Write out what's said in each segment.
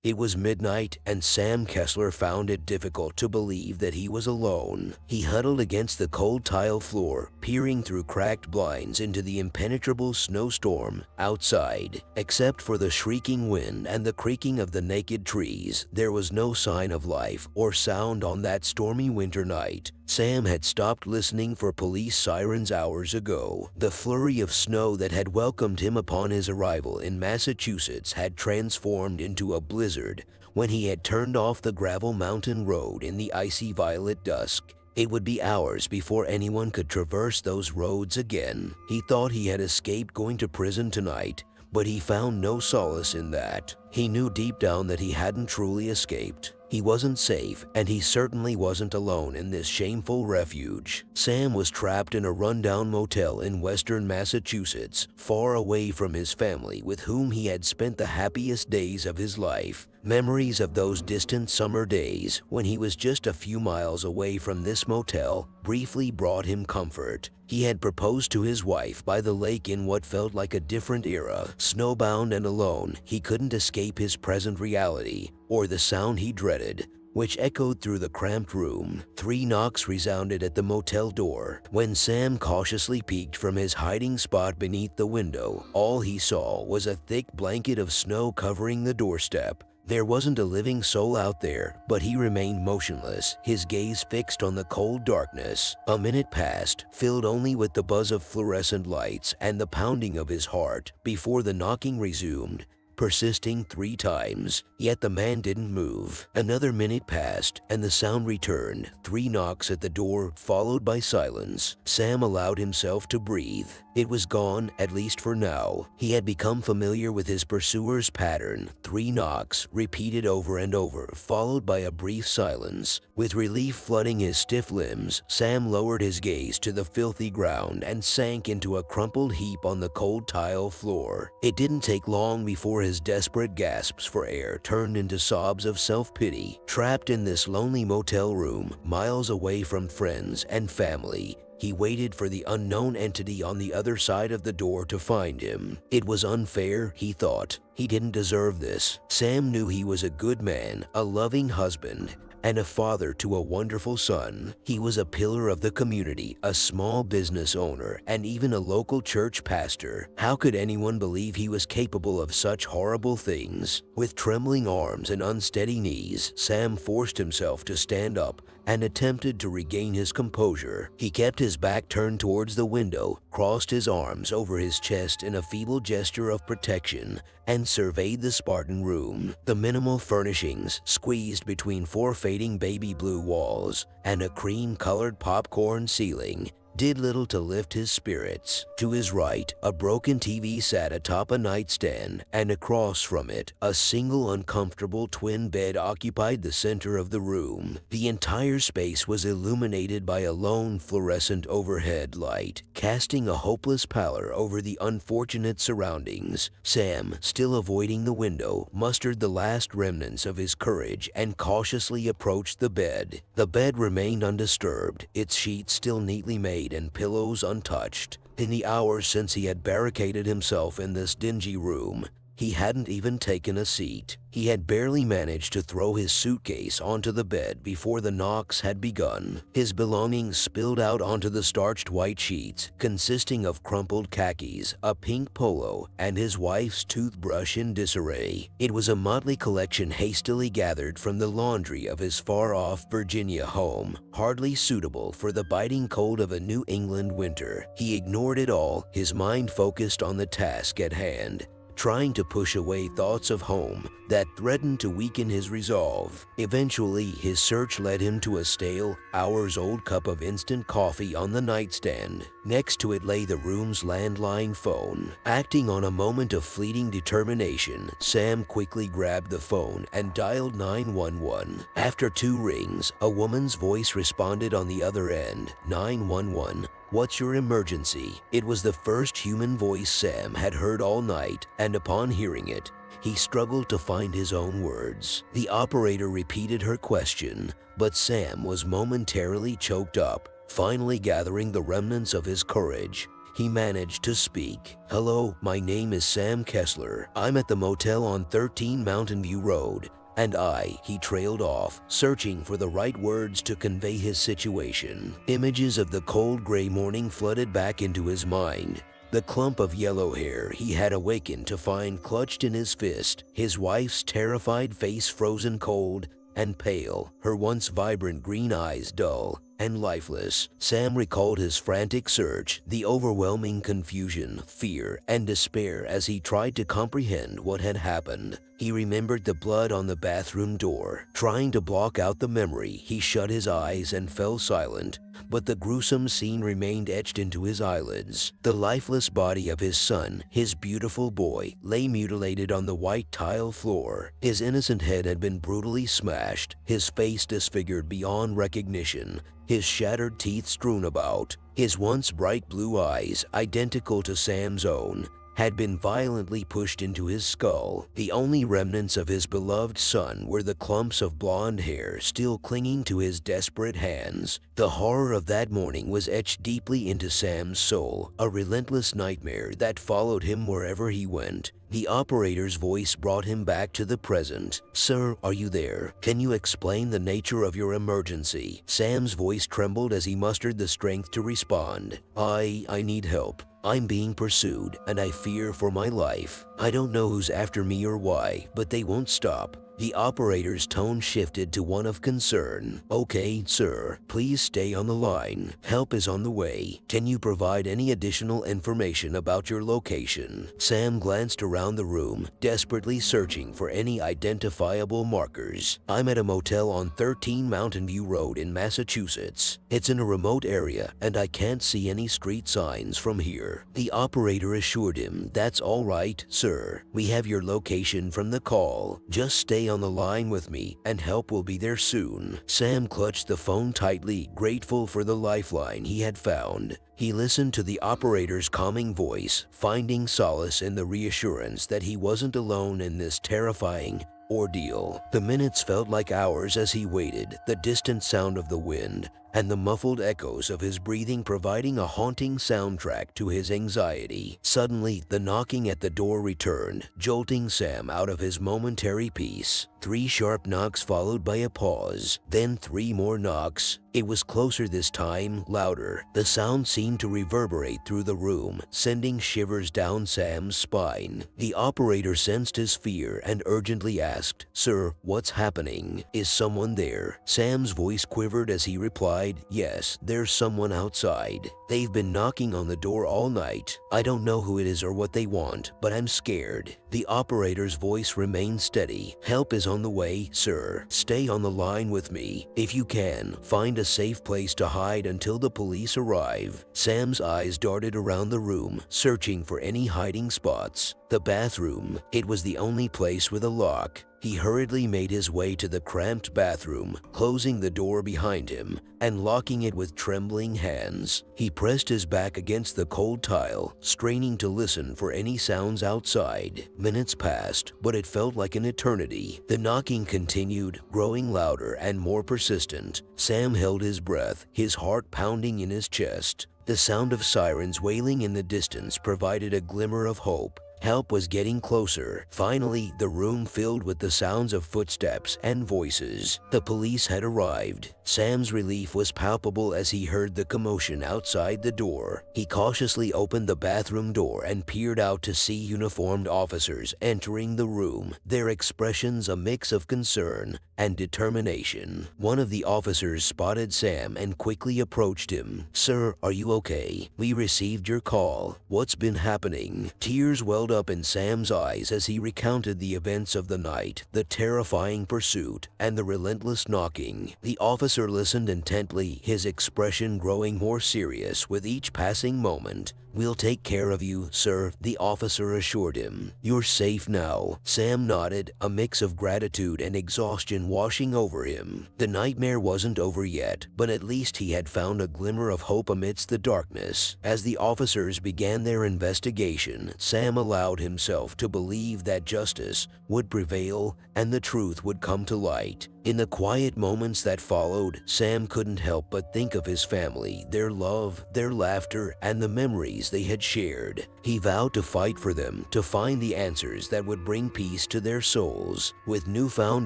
It was midnight, and Sam Kessler found it difficult to believe that he was alone. He huddled against the cold tile floor, peering through cracked blinds into the impenetrable snowstorm outside. Except for the shrieking wind and the creaking of the naked trees, there was no sign of life or sound on that stormy winter night. Sam had stopped listening for police sirens hours ago. The flurry of snow that had welcomed him upon his arrival in Massachusetts had transformed into a blizzard when he had turned off the gravel mountain road in the icy violet dusk. It would be hours before anyone could traverse those roads again. He thought he had escaped going to prison tonight, but he found no solace in that. He knew deep down that he hadn't truly escaped. He wasn't safe, and he certainly wasn't alone in this shameful refuge. Sam was trapped in a rundown motel in western Massachusetts, far away from his family with whom he had spent the happiest days of his life. Memories of those distant summer days, when he was just a few miles away from this motel, briefly brought him comfort. He had proposed to his wife by the lake in what felt like a different era. Snowbound and alone, he couldn't escape his present reality, or the sound he dreaded, which echoed through the cramped room. 3 knocks resounded at the motel door. When Sam cautiously peeked from his hiding spot beneath the window, all he saw was a thick blanket of snow covering the doorstep. There wasn't a living soul out there, but he remained motionless, his gaze fixed on the cold darkness. A minute passed, filled only with the buzz of fluorescent lights and the pounding of his heart, before the knocking resumed, persisting 3 times. Yet the man didn't move. Another minute passed, and the sound returned. 3 knocks at the door, followed by silence. Sam allowed himself to breathe. It was gone, at least for now. He had become familiar with his pursuer's pattern. 3 knocks, repeated over and over, followed by a brief silence. With relief flooding his stiff limbs, Sam lowered his gaze to the filthy ground and sank into a crumpled heap on the cold tile floor. It didn't take long before his desperate gasps for air turned into sobs of self-pity. Trapped in this lonely motel room, miles away from friends and family, he waited for the unknown entity on the other side of the door to find him. It was unfair, he thought. He didn't deserve this. Sam knew he was a good man, a loving husband, and a father to a wonderful son. He was a pillar of the community, a small business owner, and even a local church pastor. How could anyone believe he was capable of such horrible things? With trembling arms and unsteady knees, Sam forced himself to stand up and attempted to regain his composure. He kept his back turned towards the window, crossed his arms over his chest in a feeble gesture of protection, and surveyed the Spartan room. The minimal furnishings, squeezed between 4 fading baby blue walls and a cream-colored popcorn ceiling, did little to lift his spirits. To his right, a broken TV sat atop a nightstand, and across from it, a single uncomfortable twin bed occupied the center of the room. The entire space was illuminated by a lone fluorescent overhead light, casting a hopeless pallor over the unfortunate surroundings. Sam, still avoiding the window, mustered the last remnants of his courage and cautiously approached the bed. The bed remained undisturbed, its sheets still neatly made and pillows untouched. In the hours since he had barricaded himself in this dingy room, he hadn't even taken a seat. He had barely managed to throw his suitcase onto the bed before the knocks had begun. His belongings spilled out onto the starched white sheets, consisting of crumpled khakis, a pink polo, and his wife's toothbrush in disarray. It was a motley collection hastily gathered from the laundry of his far-off Virginia home, hardly suitable for the biting cold of a New England winter. He ignored it all, his mind focused on the task at hand, trying to push away thoughts of home that threatened to weaken his resolve. Eventually, his search led him to a stale, hours-old cup of instant coffee on the nightstand. Next to it lay the room's landline phone. Acting on a moment of fleeting determination, Sam quickly grabbed the phone and dialed 911. After 2 rings, a woman's voice responded on the other end. 911. What's your emergency? It was the first human voice Sam had heard all night, and upon hearing it, he struggled to find his own words. The operator repeated her question, but Sam was momentarily choked up. Finally gathering the remnants of his courage, he managed to speak. "Hello, my name is Sam Kessler. I'm at the motel on 13 Mountain View Road." And he trailed off, searching for the right words to convey his situation. Images of the cold gray morning flooded back into his mind. The clump of yellow hair he had awakened to find clutched in his fist, his wife's terrified face frozen cold and pale, her once vibrant green eyes dull and lifeless. Sam recalled his frantic search, the overwhelming confusion, fear, and despair as he tried to comprehend what had happened. He remembered the blood on the bathroom door. Trying to block out the memory, he shut his eyes and fell silent, but the gruesome scene remained etched into his eyelids. The lifeless body of his son, his beautiful boy, lay mutilated on the white tile floor. His innocent head had been brutally smashed, his face disfigured beyond recognition, his shattered teeth strewn about. His once bright blue eyes, identical to Sam's own, had been violently pushed into his skull. The only remnants of his beloved son were the clumps of blonde hair still clinging to his desperate hands. The horror of that morning was etched deeply into Sam's soul, a relentless nightmare that followed him wherever he went. The operator's voice brought him back to the present. "Sir, are you there? Can you explain the nature of your emergency?" Sam's voice trembled as he mustered the strength to respond. I need help. I'm being pursued, and I fear for my life. I don't know who's after me or why, but they won't stop." The operator's tone shifted to one of concern. "Okay, sir, please stay on the line. Help is on the way. Can you provide any additional information about your location?" Sam glanced around the room, desperately searching for any identifiable markers. "I'm at a motel on 13 Mountain View Road in Massachusetts. It's in a remote area, and I can't see any street signs from here." The operator assured him, "That's all right, sir. We have your location from the call. Just stay on the line with me, and help will be there soon." Sam clutched the phone tightly, grateful for the lifeline he had found. He listened to the operator's calming voice, finding solace in the reassurance that he wasn't alone in this terrifying ordeal. The minutes felt like hours as he waited, the distant sound of the wind and the muffled echoes of his breathing providing a haunting soundtrack to his anxiety. Suddenly, the knocking at the door returned, jolting Sam out of his momentary peace. 3 sharp knocks followed by a pause, then 3 more knocks. It was closer this time, louder. The sound seemed to reverberate through the room, sending shivers down Sam's spine. The operator sensed his fear and urgently asked, "Sir, what's happening? Is someone there?" Sam's voice quivered as he replied, "Yes, there's someone outside. They've been knocking on the door all night. I don't know who it is or what they want, but I'm scared." The operator's voice remained steady. "Help is on the way, sir. Stay on the line with me. If you can, find a safe place to hide until the police arrive." Sam's eyes darted around the room, searching for any hiding spots. The bathroom. It was the only place with a lock. He hurriedly made his way to the cramped bathroom, closing the door behind him and locking it with trembling hands. He pressed his back against the cold tile, straining to listen for any sounds outside. Minutes passed, but it felt like an eternity. The knocking continued, growing louder and more persistent. Sam held his breath, his heart pounding in his chest. The sound of sirens wailing in the distance provided a glimmer of hope. Help was getting closer. Finally, the room filled with the sounds of footsteps and voices. The police had arrived. Sam's relief was palpable as he heard the commotion outside the door. He cautiously opened the bathroom door and peered out to see uniformed officers entering the room, their expressions a mix of concern and determination. One of the officers spotted Sam and quickly approached him. "Sir, are you okay? We received your call. What's been happening?" Tears welled up in Sam's eyes as he recounted the events of the night, the terrifying pursuit, and the relentless knocking. The officer listened intently, his expression growing more serious with each passing moment. "We'll take care of you, sir," the officer assured him. "You're safe now." Sam nodded, a mix of gratitude and exhaustion washing over him. The nightmare wasn't over yet, but at least he had found a glimmer of hope amidst the darkness. As the officers began their investigation, Sam allowed himself to believe that justice would prevail and the truth would come to light. In the quiet moments that followed, Sam couldn't help but think of his family, their love, their laughter, and the memories they had shared. He vowed to fight for them, to find the answers that would bring peace to their souls. With newfound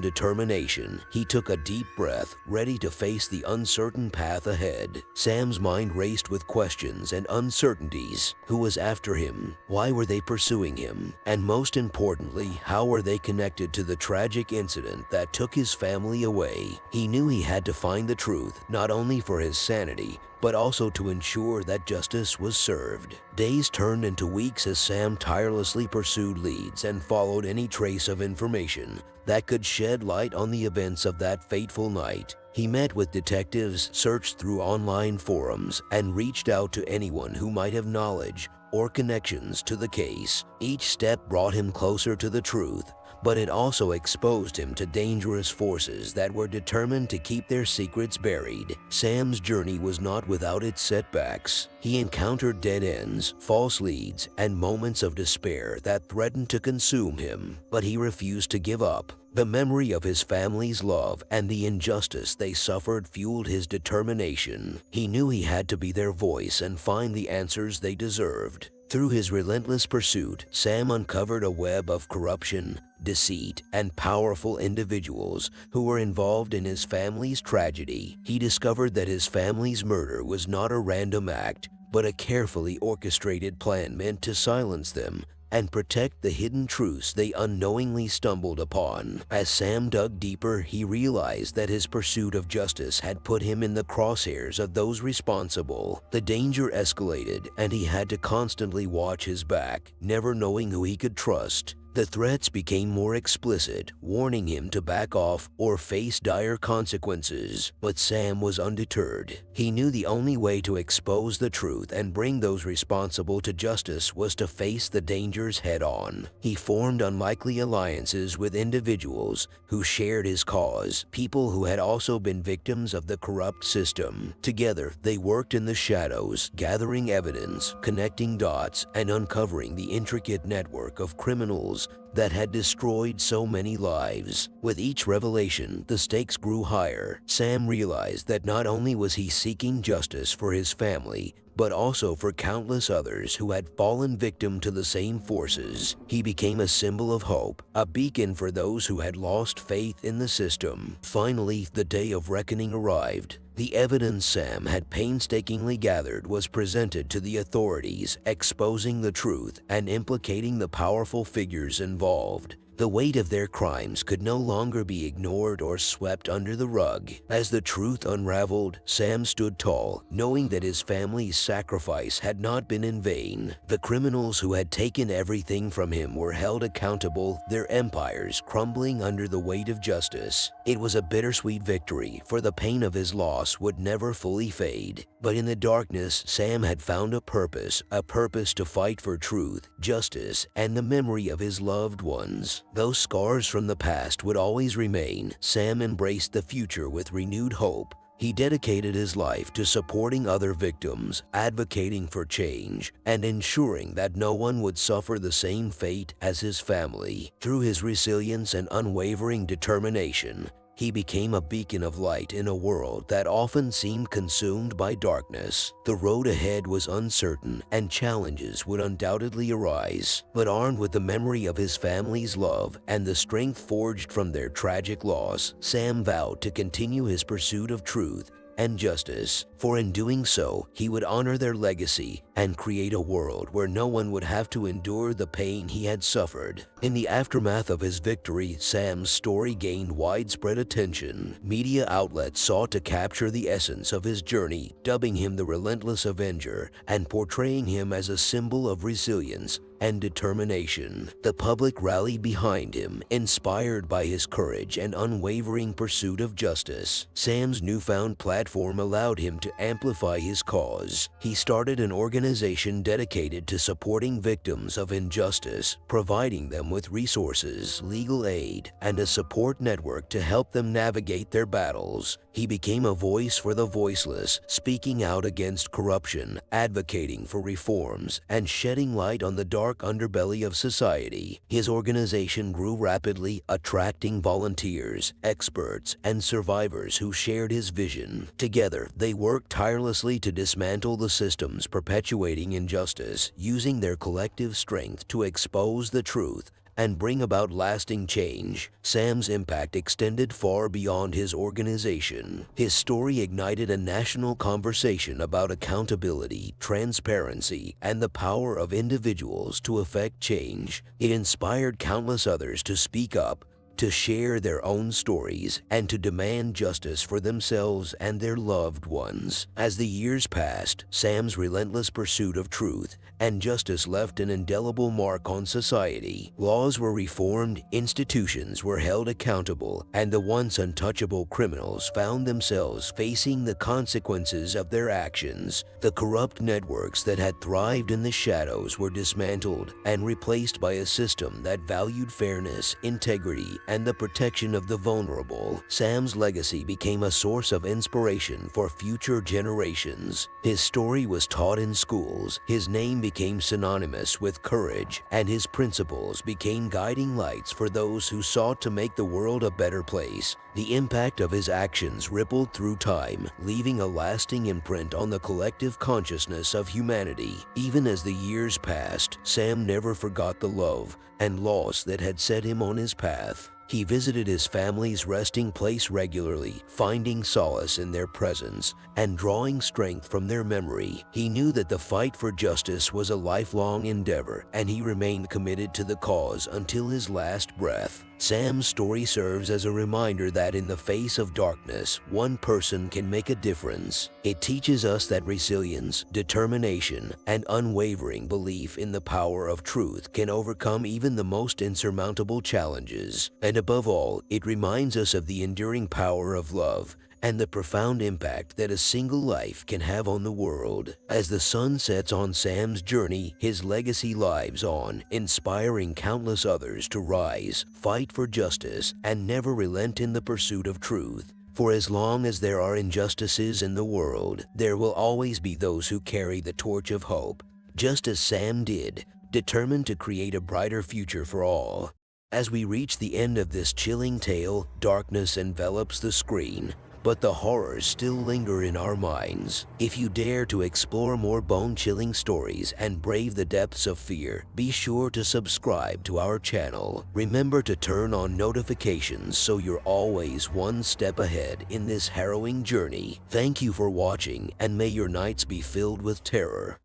determination, he took a deep breath, ready to face the uncertain path ahead. Sam's mind raced with questions and uncertainties. Who was after him? Why were they pursuing him? And most importantly, how were they connected to the tragic incident that took his family away? He knew he had to find the truth, not only for his sanity, but also to ensure that justice was served. Days turned into weeks as Sam tirelessly pursued leads and followed any trace of information that could shed light on the events of that fateful night. He met with detectives, searched through online forums, and reached out to anyone who might have knowledge or connections to the case. Each step brought him closer to the truth, but it also exposed him to dangerous forces that were determined to keep their secrets buried. Sam's journey was not without its setbacks. He encountered dead ends, false leads, and moments of despair that threatened to consume him, but he refused to give up. The memory of his family's love and the injustice they suffered fueled his determination. He knew he had to be their voice and find the answers they deserved. Through his relentless pursuit, Sam uncovered a web of corruption, deceit, and powerful individuals who were involved in his family's tragedy. He discovered that his family's murder was not a random act, but a carefully orchestrated plan meant to silence them and protect the hidden truths they unknowingly stumbled upon. As Sam dug deeper, he realized that his pursuit of justice had put him in the crosshairs of those responsible. The danger escalated, and he had to constantly watch his back, never knowing who he could trust. The threats became more explicit, warning him to back off or face dire consequences. But Sam was undeterred. He knew the only way to expose the truth and bring those responsible to justice was to face the dangers head-on. He formed unlikely alliances with individuals who shared his cause, people who had also been victims of the corrupt system. Together, they worked in the shadows, gathering evidence, connecting dots, and uncovering the intricate network of criminals that had destroyed so many lives. With each revelation, the stakes grew higher. Sam realized that not only was he seeking justice for his family, but also for countless others who had fallen victim to the same forces. He became a symbol of hope, a beacon for those who had lost faith in the system. Finally, the day of reckoning arrived. The evidence Sam had painstakingly gathered was presented to the authorities, exposing the truth and implicating the powerful figures involved. The weight of their crimes could no longer be ignored or swept under the rug. As the truth unraveled, Sam stood tall, knowing that his family's sacrifice had not been in vain. The criminals who had taken everything from him were held accountable, their empires crumbling under the weight of justice. It was a bittersweet victory, for the pain of his loss would never fully fade. But in the darkness, Sam had found a purpose to fight for truth, justice, and the memory of his loved ones. Though scars from the past would always remain, Sam embraced the future with renewed hope. He dedicated his life to supporting other victims, advocating for change, and ensuring that no one would suffer the same fate as his family. Through his resilience and unwavering determination, he became a beacon of light in a world that often seemed consumed by darkness. The road ahead was uncertain, and challenges would undoubtedly arise. But armed with the memory of his family's love and the strength forged from their tragic loss, Sam vowed to continue his pursuit of truth and justice, for in doing so, he would honor their legacy and create a world where no one would have to endure the pain he had suffered. In the aftermath of his victory, Sam's story gained widespread attention. Media outlets sought to capture the essence of his journey, dubbing him the Relentless Avenger and portraying him as a symbol of resilience and determination. The public rallied behind him, inspired by his courage and unwavering pursuit of justice. Sam's newfound platform allowed him to amplify his cause. He started an organization dedicated to supporting victims of injustice, providing them with resources, legal aid, and a support network to help them navigate their battles. He became a voice for the voiceless, speaking out against corruption, advocating for reforms, and shedding light on the dark dark underbelly of society. His organization grew rapidly, attracting volunteers, experts, and survivors who shared his vision. Together, they worked tirelessly to dismantle the systems perpetuating injustice, using their collective strength to expose the truth and bring about lasting change. Sam's impact extended far beyond his organization. His story ignited a national conversation about accountability, transparency, and the power of individuals to effect change. It inspired countless others to speak up, to share their own stories, and to demand justice for themselves and their loved ones. As the years passed, Sam's relentless pursuit of truth and justice left an indelible mark on society. Laws were reformed, institutions were held accountable, and the once untouchable criminals found themselves facing the consequences of their actions. The corrupt networks that had thrived in the shadows were dismantled and replaced by a system that valued fairness, integrity, and the protection of the vulnerable. Sam's legacy became a source of inspiration for future generations. His story was taught in schools, his name became synonymous with courage, and his principles became guiding lights for those who sought to make the world a better place. The impact of his actions rippled through time, leaving a lasting imprint on the collective consciousness of humanity. Even as the years passed, Sam never forgot the love and loss that had set him on his path. He visited his family's resting place regularly, finding solace in their presence and drawing strength from their memory. He knew that the fight for justice was a lifelong endeavor, and he remained committed to the cause until his last breath. Sam's story serves as a reminder that in the face of darkness, one person can make a difference. It teaches us that resilience, determination, and unwavering belief in the power of truth can overcome even the most insurmountable challenges. And above all, it reminds us of the enduring power of love and the profound impact that a single life can have on the world. As the sun sets on Sam's journey, his legacy lives on, inspiring countless others to rise, fight for justice, and never relent in the pursuit of truth. For as long as there are injustices in the world, there will always be those who carry the torch of hope, just as Sam did, determined to create a brighter future for all. As we reach the end of this chilling tale, darkness envelops the screen, but the horrors still linger in our minds. If you dare to explore more bone-chilling stories and brave the depths of fear, be sure to subscribe to our channel. Remember to turn on notifications so you're always one step ahead in this harrowing journey. Thank you for watching, and may your nights be filled with terror.